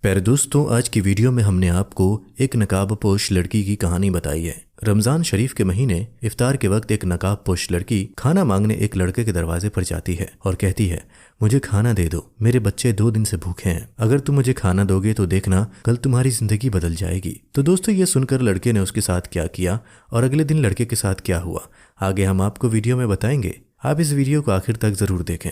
प्यारे दोस्तों, आज की वीडियो में हमने आपको एक नकाबपोश लड़की की कहानी बताई है। रमज़ान शरीफ के महीने इफ्तार के वक्त एक नकाबपोश लड़की खाना मांगने एक लड़के के दरवाजे पर जाती है और कहती है, मुझे खाना दे दो, मेरे बच्चे 2 दिन से भूखे हैं। अगर तुम मुझे खाना दोगे तो देखना कल तुम्हारी जिंदगी बदल जाएगी। तो दोस्तों, ये सुनकर लड़के ने उसके साथ क्या किया और अगले दिन लड़के के साथ क्या हुआ, आगे हम आपको वीडियो में बताएंगे। आप इस वीडियो को आखिर तक जरूर देखें।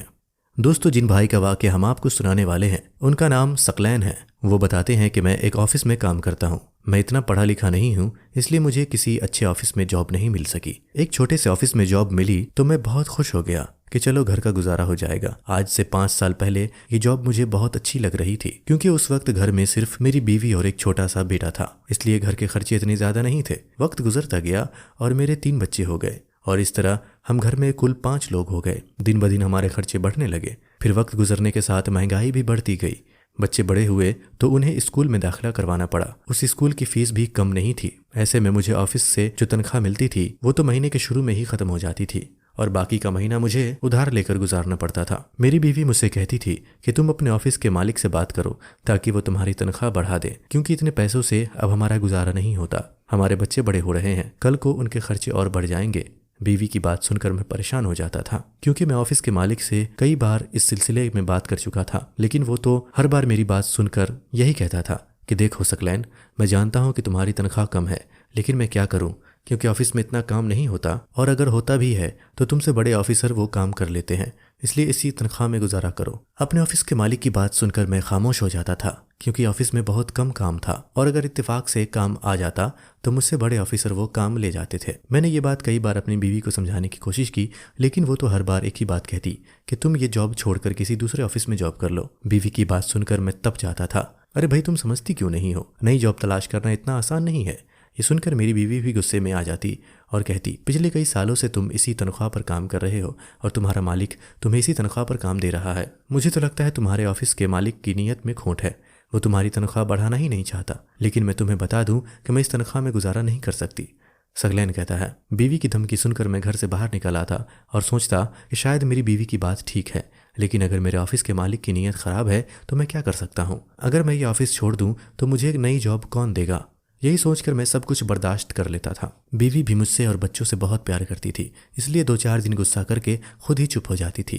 दोस्तों, जिन भाई का वाक़या हम आपको सुनाने वाले हैं उनका नाम सकलैन है। वो बताते हैं कि मैं एक ऑफिस में काम करता हूँ। मैं इतना पढ़ा लिखा नहीं हूँ, इसलिए मुझे किसी अच्छे ऑफिस में जॉब नहीं मिल सकी। एक छोटे से ऑफिस में जॉब मिली तो मैं बहुत खुश हो गया कि चलो घर का गुजारा हो जाएगा। आज से 5 साल पहले ये जॉब मुझे बहुत अच्छी लग रही थी, क्योंकि उस वक्त घर में सिर्फ मेरी बीवी और एक छोटा सा बेटा था, इसलिए घर के खर्चे इतने ज़्यादा नहीं थे। वक्त गुजरता गया और मेरे 3 बच्चे हो गए और इस तरह हम घर में कुल 5 लोग हो गए। दिन ब दिन हमारे खर्चे बढ़ने लगे। फिर वक्त गुजरने के साथ महंगाई भी बढ़ती गई। बच्चे बड़े हुए तो उन्हें स्कूल में दाखिला करवाना पड़ा। उस स्कूल की फीस भी कम नहीं थी। ऐसे में मुझे ऑफिस से जो तनख्वाह मिलती थी वो तो महीने के शुरू में ही खत्म हो जाती थी और बाकी का महीना मुझे उधार लेकर गुजारना पड़ता था। मेरी बीवी मुझसे कहती थी कि तुम अपने ऑफिस के मालिक से बात करो ताकि वो तुम्हारी तनख्वाह बढ़ा दे, क्योंकि इतने पैसों से अब हमारा गुजारा नहीं होता। हमारे बच्चे बड़े हो रहे हैं, कल को उनके खर्चे और बढ़ जाएंगे। बीवी की बात सुनकर मैं परेशान हो जाता था, क्योंकि मैं ऑफिस के मालिक से कई बार इस सिलसिले में बात कर चुका था, लेकिन वो तो हर बार मेरी बात सुनकर यही कहता था कि देखो सकलैन, मैं जानता हूँ कि तुम्हारी तनख्वाह कम है, लेकिन मैं क्या करूँ, क्योंकि ऑफिस में इतना काम नहीं होता और अगर होता भी है तो तुमसे बड़े ऑफिसर वो काम कर लेते हैं, इसलिए इसी तनख्वाह में गुजारा करो। अपने ऑफिस के मालिक की बात सुनकर मैं खामोश हो जाता था, क्योंकि ऑफिस में बहुत कम काम था और अगर इत्तेफाक से काम आ जाता तो मुझसे बड़े ऑफिसर वो काम ले जाते थे। मैंने ये बात कई बार अपनी बीवी को समझाने की कोशिश की, लेकिन वो तो हर बार एक ही बात कहती कि तुम ये जॉब छोड़कर किसी दूसरे ऑफिस में जॉब कर लो। बीवी की बात सुनकर मैं तप जाता था। अरे भाई, तुम समझती क्यों नहीं हो? नई जॉब तलाश करना इतना आसान नहीं है। ये सुनकर मेरी बीवी भी गुस्से में आ जाती और कहती, पिछले कई सालों से तुम इसी तनख्वाह पर काम कर रहे हो और तुम्हारा मालिक तुम्हें इसी तनख्वाह पर काम दे रहा है। मुझे तो लगता है तुम्हारे ऑफिस के मालिक की नीयत में खोट है, वो तुम्हारी तनख्वाह बढ़ाना ही नहीं चाहता। लेकिन मैं तुम्हें बता दूं कि मैं इस तनख्वाह में गुजारा नहीं कर सकती। सकलैन कहता है। बीवी की धमकी सुनकर मैं घर से बाहर निकल आता और सोचता कि शायद मेरी बीवी की बात ठीक है, लेकिन अगर मेरे ऑफिस के मालिक की नीयत ख़राब है तो मैं क्या कर सकता हूँ? अगर मैं ये ऑफिस छोड़ दूँ तो मुझे एक नई जॉब कौन देगा? यही सोचकर मैं सब कुछ बर्दाश्त कर लेता था। बीवी भी मुझसे और बच्चों से बहुत प्यार करती थी, इसलिए 2-4 दिन गुस्सा करके खुद ही चुप हो जाती थी।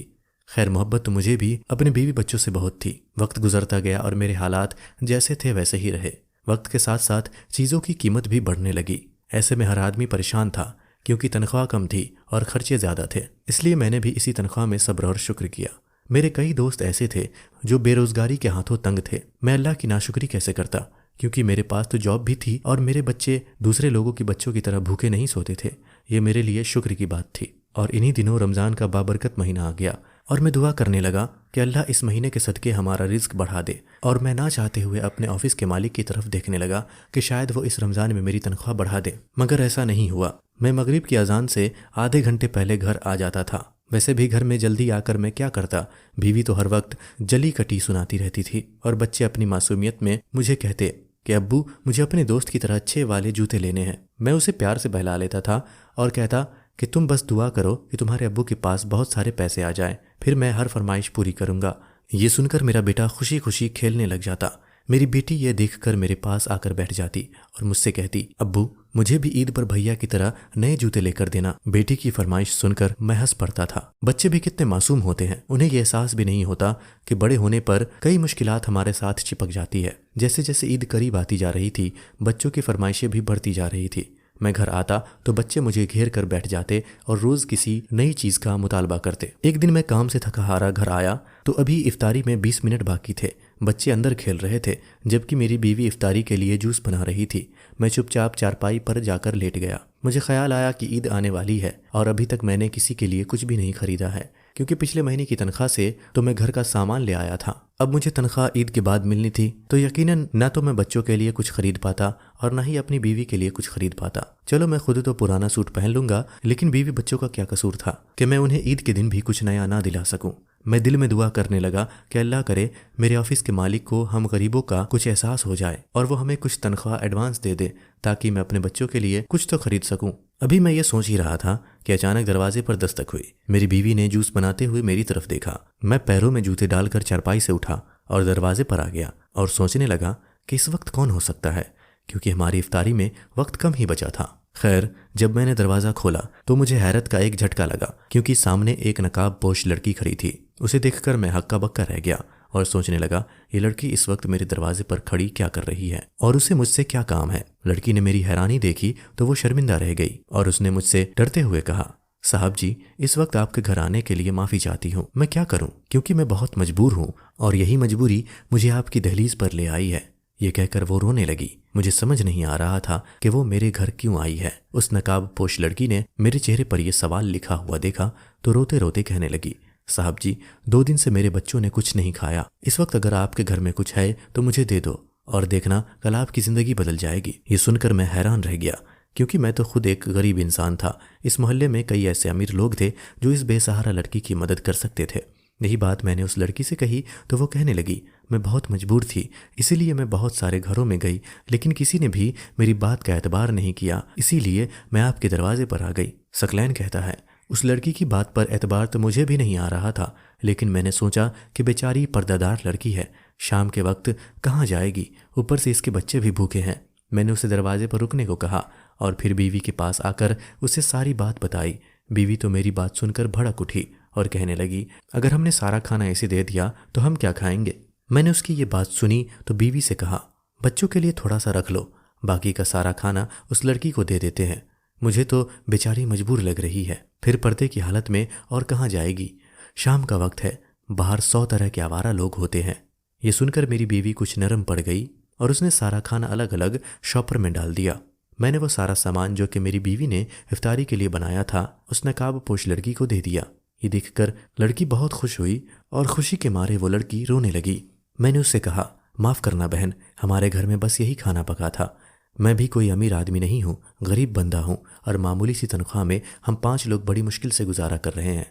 खैर, मोहब्बत तो मुझे भी अपने बीवी बच्चों से बहुत थी। वक्त गुजरता गया और मेरे हालात जैसे थे वैसे ही रहे। वक्त के साथ साथ चीज़ों की कीमत भी बढ़ने लगी। ऐसे में हर आदमी परेशान था, क्योंकि तनख्वाह कम थी और खर्चे ज़्यादा थे। इसलिए मैंने भी इसी तनख्वाह में सब्र और शुक्र किया। मेरे कई दोस्त ऐसे थे जो बेरोजगारी के हाथों तंग थे। मैं अल्लाह की नाशुक्री कैसे करता, क्योंकि मेरे पास तो जॉब भी थी और मेरे बच्चे दूसरे लोगों के बच्चों की तरह भूखे नहीं सोते थे। ये मेरे लिए शुक्र की बात थी। और इन्हीं दिनों रमज़ान का बाबरकत महीना आ गया और मैं दुआ करने लगा कि अल्लाह इस महीने के सदके हमारा रिज्क बढ़ा दे। और मैं ना चाहते हुए अपने ऑफिस के मालिक की तरफ देखने लगा कि शायद वो इस रमज़ान में मेरी तनख्वाह बढ़ा दे, मगर ऐसा नहीं हुआ। मैं मगरिब की अजान से आधे घंटे पहले घर आ जाता था। वैसे भी घर में जल्दी आकर मैं क्या करता, बीवी तो हर वक्त जली कटी सुनाती रहती थी और बच्चे अपनी मासूमियत में मुझे कहते कि अब्बू, मुझे अपने दोस्त की तरह अच्छे वाले जूते लेने हैं। मैं उसे प्यार से बहला लेता था और कहता कि तुम बस दुआ करो कि तुम्हारे अब्बू के पास बहुत सारे पैसे आ जाएं, फिर मैं हर फरमाइश पूरी करूंगा। ये सुनकर मेरा बेटा खुशी खुशी खेलने लग जाता। मेरी बेटी ये देखकर मेरे पास आकर बैठ जाती और मुझसे कहती, अब्बू, मुझे भी ईद पर भैया की तरह नए जूते लेकर देना। बेटी की फरमाइश सुनकर मैं हंस पड़ता था। बच्चे भी कितने मासूम होते हैं, उन्हें यह एहसास भी नहीं होता कि बड़े होने पर कई मुश्किलात हमारे साथ चिपक जाती है। जैसे जैसे ईद करीब आती जा रही थी, बच्चों की फरमाइशें भी बढ़ती जा रही थी। मैं घर आता तो बच्चे मुझे घेर कर बैठ जाते और रोज किसी नई चीज का मुतालबा करते। एक दिन मैं काम से थका हारा घर आया तो अभी इफ्तारी में 20 मिनट बाकी थे। बच्चे अंदर खेल रहे थे, जबकि मेरी बीवी इफ्तारी के लिए जूस बना रही थी। मैं चुपचाप चारपाई पर जाकर लेट गया। मुझे ख्याल आया कि ईद आने वाली है और अभी तक मैंने किसी के लिए कुछ भी नहीं खरीदा है, क्योंकि पिछले महीने की तनख्वाह से तो मैं घर का सामान ले आया था। अब मुझे तनख्वाह ईद के बाद मिलनी थी, तो यकीनन ना तो मैं बच्चों के लिए कुछ खरीद पाता और ना ही अपनी बीवी के लिए कुछ खरीद पाता। चलो, मैं खुद तो पुराना सूट पहन लूंगा, लेकिन बीवी बच्चों का क्या कसूर था कि मैं उन्हें ईद के दिन भी कुछ नया ना दिला सकूं। मैं दिल में दुआ करने लगा कि अल्लाह करे मेरे ऑफिस के मालिक को हम गरीबों का कुछ एहसास हो जाए और वो हमें कुछ तनख्वाह एडवांस दे दे, ताकि मैं अपने बच्चों के लिए कुछ तो खरीद सकूं। अभी मैं ये सोच ही रहा था कि अचानक दरवाजे पर दस्तक हुई। मेरी बीवी ने जूस बनाते हुए मेरी तरफ देखा। मैं पैरों में जूते डालकर चारपाई से उठा और दरवाजे पर आ गया और सोचने लगा कि इस वक्त कौन हो सकता है, क्योंकि हमारी इफ्तारी में वक्त कम ही बचा था। खैर, जब मैंने दरवाज़ा खोला तो मुझे हैरत का एक झटका लगा, क्योंकि सामने एक नकाब पोश लड़की खड़ी थी। उसे देखकर मैं हक्का बक्का रह गया और सोचने लगा, ये लड़की इस वक्त मेरे दरवाजे पर खड़ी क्या कर रही है और उसे मुझसे क्या काम है। लड़की ने मेरी हैरानी देखी तो वो शर्मिंदा रह गई और उसने मुझसे डरते हुए कहा, साहब जी, इस वक्त आपके घर आने के लिए माफ़ी चाहती हूँ। मैं क्या करूँ, क्योंकि मैं बहुत मजबूर हूँ और यही मजबूरी मुझे आपकी दहलीज पर ले आई है। ये कहकर वो रोने लगी। मुझे समझ नहीं आ रहा था कि वो मेरे घर क्यों आई है। उस नकाब पोश लड़की ने मेरे चेहरे पर यह सवाल लिखा हुआ देखा तो रोते रोते कहने लगी, साहब जी, 2 दिन से मेरे बच्चों ने कुछ नहीं खाया। इस वक्त अगर आपके घर में कुछ है तो मुझे दे दो और देखना कल आपकी ज़िंदगी बदल जाएगी। ये सुनकर मैं हैरान रह गया, क्योंकि मैं तो खुद एक गरीब इंसान था। इस मोहल्ले में कई ऐसे अमीर लोग थे जो इस बेसहारा लड़की की मदद कर सकते थे। यही बात मैंने उस लड़की से कही तो वो कहने लगी, मैं बहुत मजबूर थी, इसीलिए मैं बहुत सारे घरों में गई, लेकिन किसी ने भी मेरी बात का एतबार नहीं किया, इसीलिए मैं आपके दरवाजे पर आ गई। सकलैन कहता है, उस लड़की की बात पर एतबार तो मुझे भी नहीं आ रहा था, लेकिन मैंने सोचा कि बेचारी पर्दादार लड़की है, शाम के वक्त कहाँ जाएगी, ऊपर से इसके बच्चे भी भूखे हैं। मैंने उसे दरवाजे पर रुकने को कहा और फिर बीवी के पास आकर उसे सारी बात बताई। बीवी तो मेरी बात सुनकर भड़क उठी और कहने लगी, अगर हमने सारा खाना ऐसे दे दिया तो हम क्या खाएंगे। मैंने उसकी ये बात सुनी तो बीवी से कहा, बच्चों के लिए थोड़ा सा रख लो, बाकी का सारा खाना उस लड़की को दे देते हैं। मुझे तो बेचारी मजबूर लग रही है, फिर पर्दे की हालत में और कहाँ जाएगी। शाम का वक्त है, बाहर 100 तरह के आवारा लोग होते हैं। ये सुनकर मेरी बीवी कुछ नरम पड़ गई और उसने सारा खाना अलग अलग शॉपर में डाल दिया। मैंने वो सारा सामान जो कि मेरी बीवी ने इफ्तारी के लिए बनाया था उस नकाब पोश लड़की को दे दिया। ये देखकर लड़की बहुत खुश हुई और खुशी के मारे वो लड़की रोने लगी। मैंने उससे कहा, माफ़ करना बहन, हमारे घर में बस यही खाना पका था। मैं भी कोई अमीर आदमी नहीं हूँ, गरीब बंदा हूँ और मामूली सी तनख्वाह में हम 5 लोग बड़ी मुश्किल से गुजारा कर रहे हैं।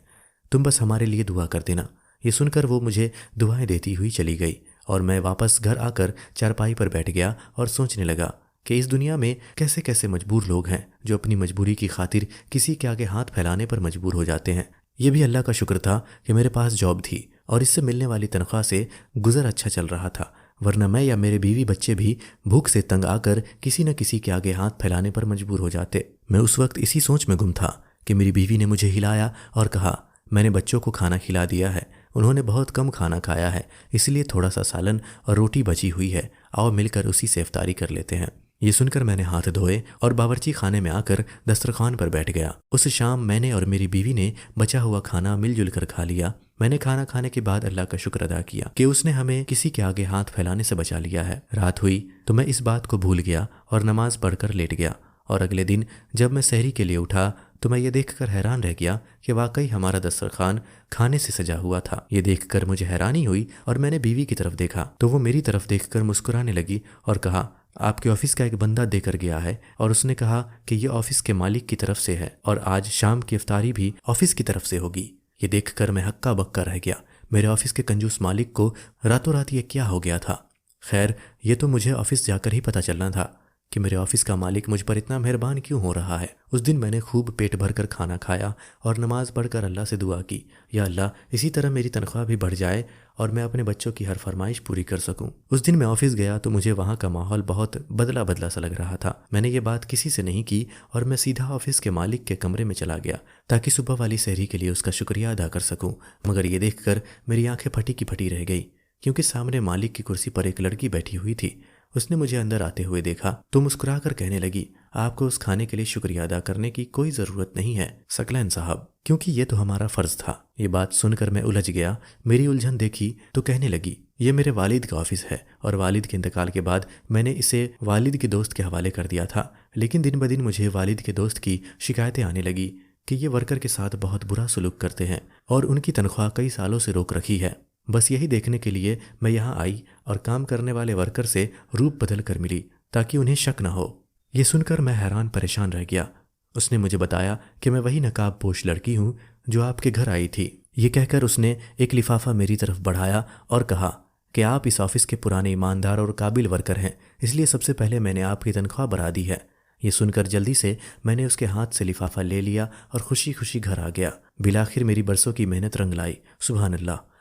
तुम बस हमारे लिए दुआ कर देना। ये सुनकर वो मुझे दुआएं देती हुई चली गई और मैं वापस घर आकर चारपाई पर बैठ गया और सोचने लगा कि इस दुनिया में कैसे कैसे मजबूर लोग हैं जो अपनी मजबूरी की खातिर किसी के आगे हाथ फैलाने पर मजबूर हो जाते हैं। यह भी अल्लाह का शुक्र था कि मेरे पास जॉब थी और इससे मिलने वाली तनख्वाह से गुजर अच्छा चल रहा था, वरना मैं या मेरे बीवी बच्चे भी भूख से तंग आकर किसी न किसी के आगे हाथ फैलाने पर मजबूर हो जाते। मैं उस वक्त इसी सोच में गुम था कि मेरी बीवी ने मुझे हिलाया और कहा, मैंने बच्चों को खाना खिला दिया है, उन्होंने बहुत कम खाना खाया है, इसलिए थोड़ा सा सालन और रोटी बची हुई है, आओ मिलकर उसी से इफ्तारी कर लेते हैं। ये सुनकर मैंने हाथ धोए और बावर्ची खाने में आकर दस्तरखान पर बैठ गया। उस शाम मैंने और मेरी बीवी ने बचा हुआ खाना मिलजुल कर खा लिया। मैंने खाना खाने के बाद अल्लाह का शुक्र अदा किया कि उसने हमें किसी के आगे हाथ फैलाने से बचा लिया है। रात हुई तो मैं इस बात को भूल गया और नमाज पढ़कर लेट गया और अगले दिन जब मैं सहरी के लिए उठा तो मैं ये देखकर हैरान रह गया कि वाकई हमारा दस्तरखान खाने से सजा हुआ था। ये देखकर मुझे हैरानी हुई और मैंने बीवी की तरफ देखा तो वो मेरी तरफ देखकर मुस्कुराने लगी और कहा, आपके ऑफिस का एक बंदा देकर गया है और उसने कहा कि ये ऑफिस के मालिक की तरफ से है और आज शाम की इफ्तारी भी ऑफिस की तरफ से होगी। ये देखकर मैं हक्का बक्का रह गया। मेरे ऑफिस के कंजूस मालिक को रातों रात ये क्या हो गया था। खैर, ये तो मुझे ऑफिस जाकर ही पता चलना था कि मेरे ऑफिस का मालिक मुझ पर इतना मेहरबान क्यों हो रहा है। उस दिन मैंने खूब पेट भर कर खाना खाया और नमाज पढ़कर अल्लाह से दुआ की, या अल्लाह इसी तरह मेरी तनख्वाह भी बढ़ जाए और मैं अपने बच्चों की हर फरमाइश पूरी कर सकूं। उस दिन मैं ऑफिस गया तो मुझे वहाँ का माहौल बहुत बदला बदला सा लग रहा था। मैंने ये बात किसी से नहीं की और मैं सीधा ऑफिस के मालिक के कमरे में चला गया ताकि सुबह वाली सहरी के लिए उसका शुक्रिया अदा कर सकूँ। मगर ये देखकर मेरी आंखें फटी की फटी रह गई, क्योंकि सामने मालिक की कुर्सी पर एक लड़की बैठी हुई थी। उसने मुझे अंदर आते हुए देखा तो मुस्कुराकर कहने लगी, आपको उस खाने के लिए शुक्रिया अदा करने की कोई ज़रूरत नहीं है सकलैन साहब, क्योंकि ये तो हमारा फ़र्ज़ था। ये बात सुनकर मैं उलझ गया। मेरी उलझन देखी तो कहने लगी, ये मेरे वालिद का ऑफिस है और वालिद के इंतकाल के बाद मैंने इसे वालिद के दोस्त के हवाले कर दिया था, लेकिन दिन ब दिन मुझे वालिद के दोस्त की शिकायतें आने लगी कि ये वर्कर के साथ बहुत बुरा सलूक करते हैं और उनकी तनख्वाह कई सालों से रोक रखी है। बस यही देखने के लिए मैं यहाँ आई और काम करने वाले वर्कर से रूप बदल कर मिली ताकि उन्हें शक न हो। ये सुनकर मैं हैरान परेशान रह गया। उसने मुझे बताया कि मैं वही नकाब पोश लड़की हूँ जो आपके घर आई थी। ये कहकर उसने एक लिफाफा मेरी तरफ बढ़ाया और कहा कि आप इस ऑफिस के पुराने ईमानदार और काबिल वर्कर हैं, इसलिए सबसे पहले मैंने आपकी तनख्वाह बढ़ा दी है। ये सुनकर जल्दी से मैंने उसके हाथ से लिफाफा ले लिया और खुशी खुशी घर आ गया। बिलाखिर मेरी बरसों की मेहनत रंग लाई। सुभान अल्लाह।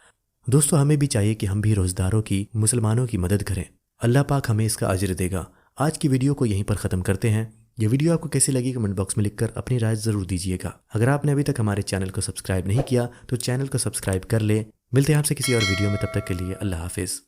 दोस्तों हमें भी चाहिए कि हम भी रोजदारों की, मुसलमानों की मदद करें। अल्लाह पाक हमें इसका अजर देगा। आज की वीडियो को यहीं पर ख़त्म करते हैं। ये वीडियो आपको कैसी लगी कमेंट बॉक्स में लिखकर अपनी राय ज़रूर दीजिएगा। अगर आपने अभी तक हमारे चैनल को सब्सक्राइब नहीं किया तो चैनल को सब्सक्राइब कर ले। मिलते हैं आपसे किसी और वीडियो में, तब तक के लिए अल्लाह हाफिज़।